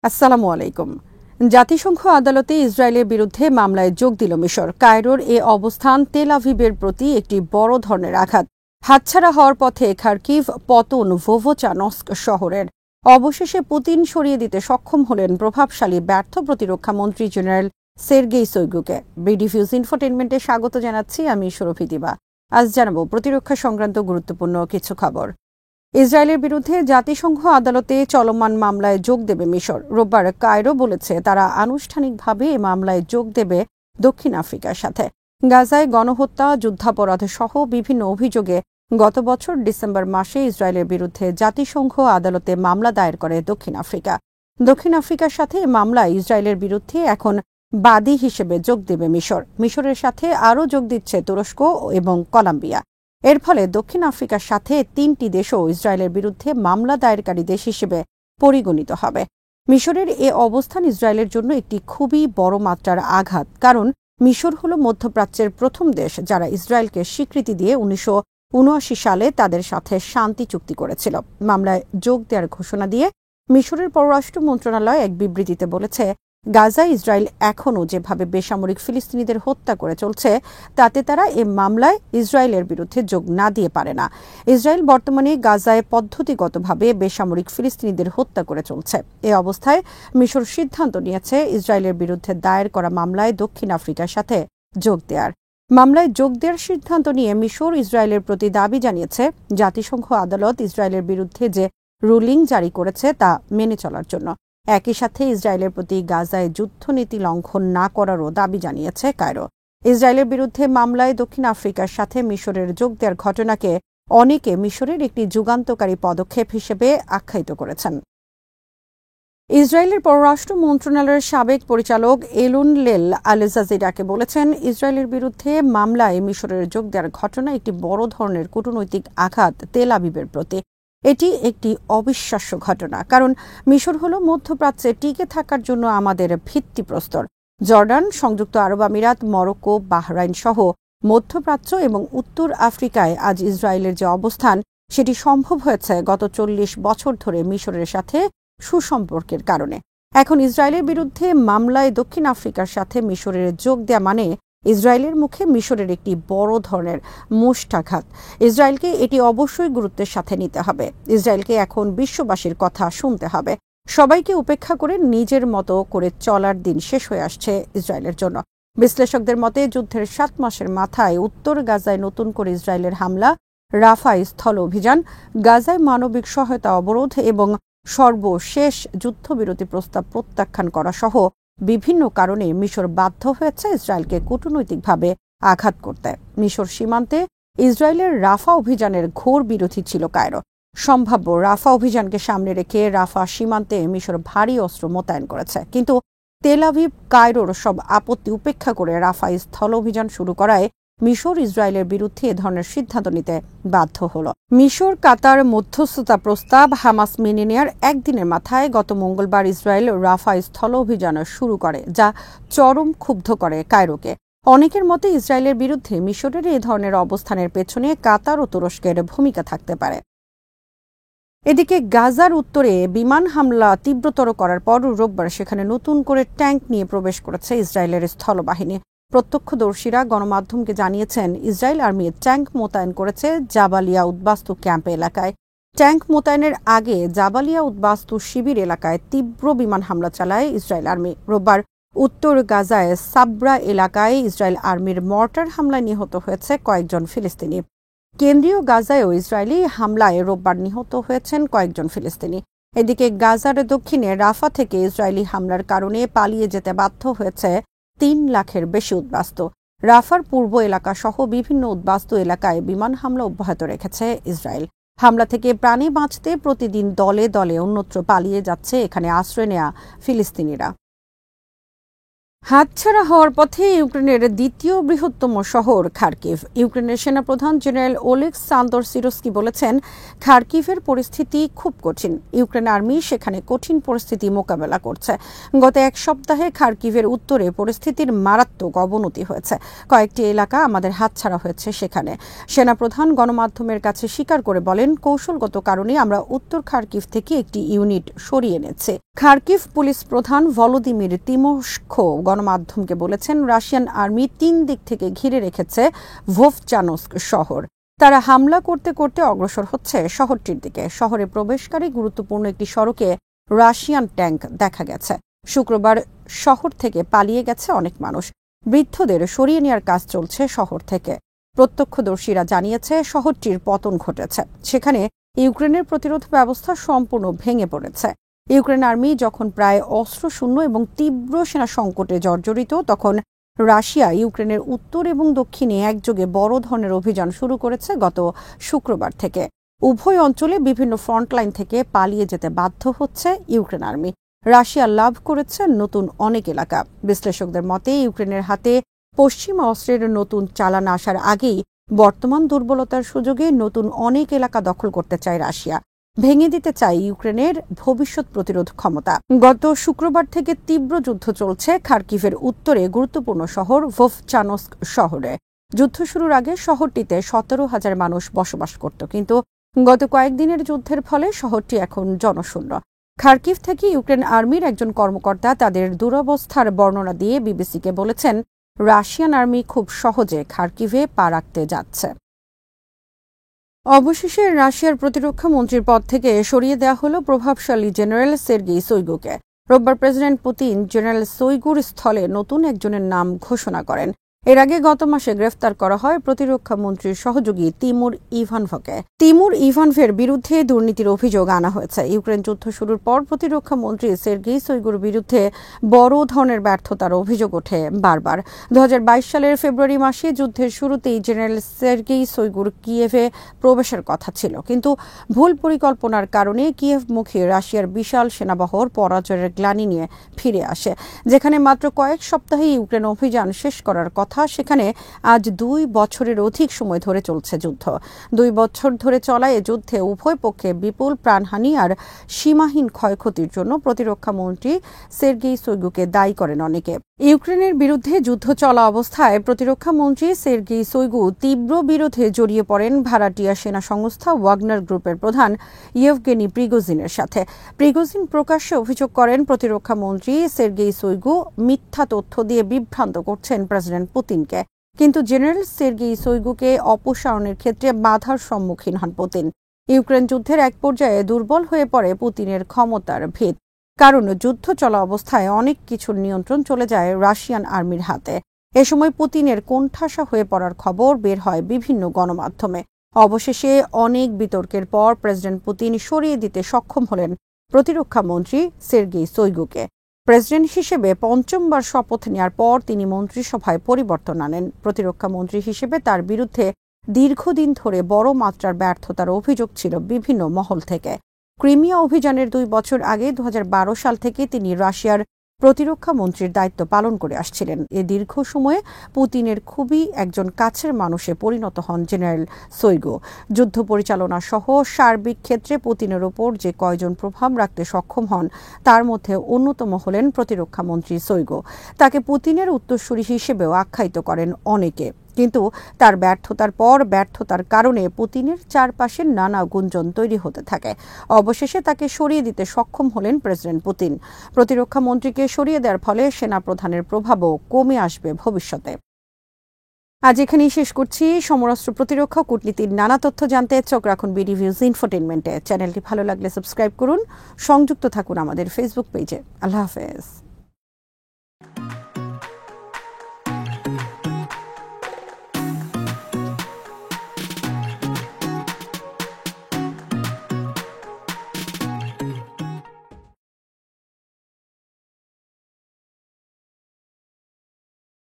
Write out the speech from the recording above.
আসসালামু আলাইকুম। জাতিসংঘ আদালতে ইসরায়েলের বিরুদ্ধে মামলায় যোগ দিল মিশর। কায়রোর এ অবস্থান তেল আভিভের প্রতি একটি বড় ধরনের আঘাত। হাতছাড়া হওয়ার পথে খার্কিভ, পতন, ভোভোচানস্ক শহরের। অবশেষে পুতিন সরিয়ে দিতে সক্ষম হলেন প্রভাবশালী ব্যর্থ প্রতিরক্ষা মন্ত্রী জেনারেল সের্গেই শোইগুকে। বিডিফিউজ ইনফোটেইনমেন্টে স্বাগত জানাচ্ছি আমি সুরভি দিবা। আজ জানাবো প্রতিরক্ষা সংক্রান্ত গুরুত্বপূর্ণ কিছু খবর। ইসরায়েলের বিরুদ্ধে জাতিসংঘ আদালতে চলমান মামলায় যোগ দেবে মিশর। রোববার কায়রো বলেছে তারা আনুষ্ঠানিকভাবে এ মামলায় যোগ দেবে দক্ষিণ আফ্রিকার সাথে। গাজায় গণহত্যা, যুদ্ধাপরাধ সহ বিভিন্ন অভিযোগে গত বছর ডিসেম্বর মাসে ইসরায়েলের বিরুদ্ধে জাতিসংঘ আদালতে মামলা দায়ের করে দক্ষিণ আফ্রিকা। দক্ষিণ আফ্রিকার সাথে এ মামলায় ইসরায়েলের বিরুদ্ধে এখন বাদী হিসেবে যোগ দেবে মিশর। মিশরের সাথে আরও যোগ দিচ্ছে তুরস্ক এবং কলম্বিয়া। এর ফলে দক্ষিণ আফ্রিকার সাথে তিনটি দেশও ইসরায়েলের বিরুদ্ধে মামলা দায়েরকারী দেশ হিসেবে পরিগণিত হবে। মিশরের এ অবস্থান ইসরায়েলের জন্য একটি খুবই বড় মাত্রার আঘাত, কারণ মিশর হল মধ্যপ্রাচ্যের প্রথম দেশ যারা ইসরায়েলকে স্বীকৃতি দিয়ে 1979 সালে তাদের সাথে শান্তি চুক্তি করেছিল। মামলায় যোগ দেওয়ার ঘোষণা দিয়ে মিশরের পররাষ্ট্র মন্ত্রণালয় এক বিবৃতিতে বলেছে, গাজায় ইসরায়েল এখনও যেভাবে বেসামরিক ফিলিস্তিনিদের হত্যা করে চলছে তাতে তারা এ মামলায় ইসরায়েলের বিরুদ্ধে যোগ না দিয়ে পারে না। ইসরায়েল বর্তমানে গাজায় পদ্ধতিগতভাবে বেসামরিক ফিলিস্তিনিদের হত্যা করে চলছে। এ অবস্থায় মিশর সিদ্ধান্ত নিয়েছে ইসরায়েলের বিরুদ্ধে দায়ের করা মামলায় দক্ষিণ আফ্রিকার সাথে যোগ দেওয়ার। মামলায় যোগ দেওয়ার সিদ্ধান্ত নিয়ে মিশর ইসরায়েলের প্রতি দাবি জানিয়েছে জাতিসংঘ আদালত ইসরায়েলের বিরুদ্ধে যে রুলিং জারি করেছে তা মেনে চলার জন্য। একই সাথে ইসরায়েলের প্রতি গাজায় যুদ্ধনীতি লঙ্ঘন না করারও দাবি জানিয়েছে কায়রো। ইসরায়েলের বিরুদ্ধে মামলায় দক্ষিণ আফ্রিকার সাথে মিশরের যোগ দেওয়ার ঘটনাকে অনেকে মিশরের একটি যুগান্তকারী পদক্ষেপ হিসেবে আখ্যায়িত করেছেন। ইসরায়েলের পররাষ্ট্র মন্ত্রণালয়ের সাবেক পরিচালক এলুন লেল আল-জাজিরাকে বলেছেন, ইসরায়েলের বিরুদ্ধে মামলায় মিশরের যোগ দেওয়ার ঘটনা একটি বড় ধরনের কূটনৈতিক আঘাত তেল আভিভের প্রতি। এটি একটি অবিশ্বাস্য ঘটনা, কারণ মিশর হল মধ্যপ্রাচ্যে টিকে থাকার জন্য আমাদের ভিত্তিপ্রস্তর। জর্ডান, সংযুক্ত আরব আমিরাত, মরক্কো, বাহরাইন সহ মধ্যপ্রাচ্য এবং উত্তর আফ্রিকায় আজ ইসরায়েলের যে অবস্থান সেটি সম্ভব হয়েছে গত 40 বছর ধরে মিশরের সাথে সুসম্পর্কের কারণে। এখন ইসরায়েলের বিরুদ্ধে মামলায় দক্ষিণ আফ্রিকার সাথে মিশরের যোগ দেয়া মানে ইসরায়েলের মুখে মিশরের একটি বড় ধরনের মুষ্টাঘাত। ইসরায়েলকে এটি অবশ্যই গুরুত্বের সাথে নিতে হবে। ইসরায়েলকে এখন বিশ্ববাসীর কথা শুনতে হবে। সবাইকে উপেক্ষা করে নিজের মতো করে চলার দিন শেষ হয়ে আসছে ইসরায়েলের জন্য। বিশ্লেষকদের মতে যুদ্ধের 7 মাসের মাথায় উত্তর গাজায় নতুন করে ইসরায়েলের হামলা, রাফায় স্থল অভিযান, গাজায় মানবিক সহায়তা অবরোধ এবং সর্বশেষ যুদ্ধবিরতি প্রস্তাব প্রত্যাখ্যান করা সহ বিভিন্ন কারণে মিশর বাধ্য হয়েছে ইসরায়েলকে কূটনৈতিকভাবে আঘাত করতে। মিশর সীমান্তে ইসরায়েলের রাফা অভিযানের ঘোর বিরোধী ছিল কায়রো। সম্ভাব্য রাফা অভিযানকে সামনে রেখে রাফা সীমান্তে মিশর ভারী অস্ত্র মোতায়েন করেছে, কিন্তু তেল আভিভ কায়রোর সব আপত্তি উপেক্ষা করে রাফায় স্থল অভিযান শুরু করায় মিশর ইসরায়েলের বিরুদ্ধে এ ধরনের সিদ্ধান্ত নিতে বাধ্য হল। মিশর কাতার মধ্যস্থতা প্রস্তাব হামাস মেনে নেয়ার একদিনের মাথায় গত মঙ্গলবার ইসরায়েল রাফায় স্থল অভিযান শুরু করে, যা চরম ক্ষুব্ধ করে কায়রোকে। অনেকের মতে ইসরায়েলের বিরুদ্ধে মিশরের এ ধরনের অবস্থানের পেছনে কাতার ও তুরস্কের ভূমিকা থাকতে পারে। এদিকে গাজার উত্তরে বিমান হামলা তীব্রতর করার পর রোববার সেখানে নতুন করে ট্যাঙ্ক নিয়ে প্রবেশ করেছে ইসরায়েলের স্থলবাহিনী। প্রত্যক্ষদর্শীরা গণমাধ্যমকে জানিয়েছেন, ইসরায়েল আর্মি ট্যাঙ্ক মোতায়েন করেছে জাবালিয়া উদ্বাস্তু ক্যাম্প এলাকায়। ট্যাঙ্ক মোতায়েনের আগে জাবালিয়া উদ্বাস্তু শিবির এলাকায় তীব্র বিমান হামলা চালায় ইসরায়েল আর্মি। রোববার উত্তর গাজায় সাবরা এলাকায় ইসরায়েল আর্মির মর্টার হামলায় নিহত হয়েছে কয়েকজন ফিলিস্তিনি। কেন্দ্রীয় গাজায়ও ইসরায়েলি হামলায় রোববার নিহত হয়েছেন কয়েকজন ফিলিস্তিনি। এদিকে গাজার দক্ষিণে রাফা থেকে ইসরায়েলি হামলার কারণে পালিয়ে যেতে বাধ্য হয়েছে 3 লাখের বেশি উদ্বাস্তু। রাফার পূর্ব এলাকা সহ বিভিন্ন উদ্বাস্তু এলাকায় বিমান হামলা অব্যাহত রেখেছে ইসরায়েল। হামলা থেকে প্রাণে বাঁচতে প্রতিদিন দলে দলে অন্যত্র পালিয়ে যাচ্ছে এখানে আশ্রয় নেয়া ফিলিস্তিনিরা। হাতছাড়া হওয়ার পথে ইউক্রেনের দ্বিতীয় বৃহত্তম শহর খার্কিভ। ইউক্রেনের সেনাপ্রধান জেনারেল ওলেক্স সান্দরসিরস্কি বলেছেন, খার্কিভের পরিস্থিতি খুব কঠিন। ইউক্রেন আর্মি সেখানে কঠিন পরিস্থিতি মোকাবেলা করছে। গত এক সপ্তাহে খার্কিভের উত্তরে পরিস্থিতির মারাত্মক অবনতি হয়েছে। কয়েকটি এলাকা আমাদের হাতছাড়া হয়েছে সেখানে। সেনাপ্রধান গণমাধ্যমের কাছে স্বীকার করে বলেন, কৌশলগত কারণে আমরা উত্তর খার্কিভ থেকে একটি ইউনিট সরিয়ে এনেছি। খার্কিভ পুলিশ প্রধান ভলোদিমির তিমোশকো গণমাধ্যমকে বলেছেন, রাশিয়ান আর্মি 3 দিক থেকে ঘিরে রেখেছে ভোভচানস্ক শহর। তারা হামলা করতে করতে অগ্রসর হচ্ছে শহরটির দিকে। শহরে প্রবেশকারী গুরুত্বপূর্ণ একটি সড়কে রাশিয়ান ট্যাঙ্ক দেখা গেছে। শুক্রবার শহর থেকে পালিয়ে গেছে অনেক মানুষ। বৃদ্ধদের সরিয়ে নেওয়ার কাজ চলছে শহর থেকে। প্রত্যক্ষদর্শীরা জানিয়েছে, শহরটির পতন ঘটেছে। সেখানে ইউক্রেনের প্রতিরোধ ব্যবস্থা সম্পূর্ণ ভেঙে পড়েছে। ইউক্রেন আর্মি যখন প্রায় অস্ত্রশূন্য এবং তীব্র সেনা সংকটে জর্জরিত, তখন রাশিয়া ইউক্রেনের উত্তর এবং দক্ষিণে একযোগে বড় ধরনের অভিযান শুরু করেছে গত শুক্রবার থেকে। উভয় অঞ্চলে বিভিন্ন ফ্রন্টলাইন থেকে পালিয়ে যেতে বাধ্য হচ্ছে ইউক্রেন আর্মি। রাশিয়া লাভ করেছে নতুন অনেক এলাকা। বিশ্লেষকদের মতে, ইউক্রেনের হাতে পশ্চিমা অস্ত্রের নতুন চালান আসার আগেই বর্তমান দুর্বলতার সুযোগে নতুন অনেক এলাকা দখল করতে চায় রাশিয়া। ভেঙে দিতে চায় ইউক্রেনের ভবিষ্যৎ প্রতিরোধ ক্ষমতা। গত শুক্রবার থেকে তীব্র যুদ্ধ চলছে খার্কিভের উত্তরে গুরুত্বপূর্ণ শহর ভোভচানস্ক শহরে। যুদ্ধ শুরুর আগে শহরটিতে 17,000 মানুষ বসবাস করত, কিন্তু গত কয়েকদিনের যুদ্ধের ফলে শহরটি এখন জনশূন্য। খার্কিভ থেকে ইউক্রেন আর্মির একজন কর্মকর্তা তাদের দুরবস্থার বর্ণনা দিয়ে বিবিসিকে বলেছেন, রাশিয়ান আর্মি খুব সহজে খার্কিভে পা রাখতে যাচ্ছে। অবশেষে রাশিয়ার প্রতিরক্ষা মন্ত্রীর পদ থেকে সরিয়ে দেওয়া হল প্রভাবশালী জেনারেল সের্গেই শোইগুকে। রোববার প্রেসিডেন্ট পুতিন জেনারেল শোইগুর স্থলে নতুন একজনের নাম ঘোষণা করেন। এর আগে গত মাসে গ্রেফতার করা হয় প্রতিরক্ষা মন্ত্রীর সহযোগী তিমুর ইভানভকে। তিমুর ইভানভের বিরুদ্ধে দুর্নীতির অভিযোগ আনা হয়েছে। ইউক্রেন যুদ্ধ শুরুর পর প্রতিরক্ষা মন্ত্রী সের্গেই শোইগুর বিরুদ্ধে বড় ধরনের ব্যর্থতার অভিযোগ ওঠে বারবার। 2022 সালের ফেব্রুয়ারি মাসে যুদ্ধের শুরুতেই জেনারেল সের্গেই শোইগুর কিয়েভে প্রবেশের কথা ছিল, কিন্তু ভুল পরিকল্পনার কারণে কিয়েভমুখী রাশিয়ার বিশাল সেনাবহর পরাজয়ের গ্লানি নিয়ে ফিরে আসে। যেখানে মাত্র কয়েক সপ্তাহে ইউক্রেন অভিযান শেষ করার কথা, সেখানে আজ 2 বছরের অধিক সময় ধরে চলছে যুদ্ধ। 2 বছর ধরে চলা এ যুদ্ধে উভয় পক্ষে বিপুল প্রাণহানি আর সীমাহীন ক্ষয়ক্ষতির জন্য প্রতিরক্ষা মন্ত্রী সের্গেই শোইগুকে দায়ী করেন অনেকে। ইউক্রেনের বিরুদ্ধে যুদ্ধ চলা অবস্থায় প্রতিরক্ষা মন্ত্রী সের্গেই শোইগু তীব্র বিরোধে জড়িয়ে পড়েন ভাড়াটিয়া সেনা সংস্থা ওয়াগনার গ্রুপের প্রধান ইয়েভগেনি প্রিগোজিনের সাথে। প্রিগোজিন প্রকাশ্যে অভিযোগ করেন, প্রতিরক্ষা মন্ত্রী সের্গেই শোইগু মিথ্যা তথ্য দিয়ে বিভ্রান্ত করছেন প্রেসিডেন্ট পুতিনকে। কিন্তু জেনারেল সের্গেই শোইগুকে অপসারণের ক্ষেত্রে বাধার সম্মুখীন হন পুতিন। ইউক্রেন যুদ্ধের এক পর্যায়ে দুর্বল হয়ে পড়ে পুতিনের ক্ষমতার ভিত, কারণ যুদ্ধ চলা অবস্থায় অনেক কিছুর নিয়ন্ত্রণ চলে যায় রাশিয়ান আর্মির হাতে। এ সময় পুতিনের কোণঠাসা হয়ে পড়ার খবর বের হয় বিভিন্ন গণমাধ্যমে। অবশেষে অনেক বিতর্কের পর প্রেসিডেন্ট পুতিন সরিয়ে দিতে সক্ষম হলেন প্রতিরক্ষা মন্ত্রী সের্গেই শোইগুকে। প্রেসিডেন্ট হিসেবে 5বার শপথ নেওয়ার পর তিনি মন্ত্রিসভায় পরিবর্তন আনেন। প্রতিরক্ষা মন্ত্রী হিসেবে তার বিরুদ্ধে দীর্ঘদিন ধরে বড় মাত্রার ব্যর্থতার অভিযোগ ছিল বিভিন্ন মহল থেকে। ক্রিমিয়া অভিযানের 2 বছর আগে 2012 সাল থেকে তিনি রাশিয়ার প্রতিরক্ষা মন্ত্রীর দায়িত্ব পালন করে আসছিলেন। এ দীর্ঘ সময়ে পুতিনের খুবই একজন কাছের মানুষে পরিণত হন জেনারেল শোইগু। যুদ্ধ পরিচালনা সহ সার্বিক ক্ষেত্রে পুতিনের ওপর যে কয়জন প্রভাব রাখতে সক্ষম হন, তার মধ্যে অন্যতম হলেন প্রতিরক্ষা মন্ত্রী শোইগু। তাকে পুতিনের উত্তরসূরি হিসেবেও আখ্যায়িত করেন অনেকে, কিন্তু তার ব্যর্থতার পর ব্যর্থতার কারণে পুতিনের চারপাশে নানা গুঞ্জন তৈরি হতে থাকে। অবশেষে তাকে সরিয়ে দিতে সক্ষম হলেন প্রেসিডেন্ট পুতিন। প্রতিরক্ষা মন্ত্রীকে সরিয়ে দেওয়ার ফলে সেনাপ্রধানের প্রভাবও কমে আসবে ভবিষ্যতে। আজ এখানেই শেষ করছি। সমরাস্ত্র প্রতিরক্ষা কূটনীতির নানা তথ্য জানতে চোখ রাখুন বিডি ভিউজ ইনফোটেইনমেন্টে। চ্যানেলটি ভালো লাগলে সাবস্ক্রাইব করুন, সংযুক্ত থাকুন আমাদের ফেসবুক পেজে। আল্লাহ হাফেজ।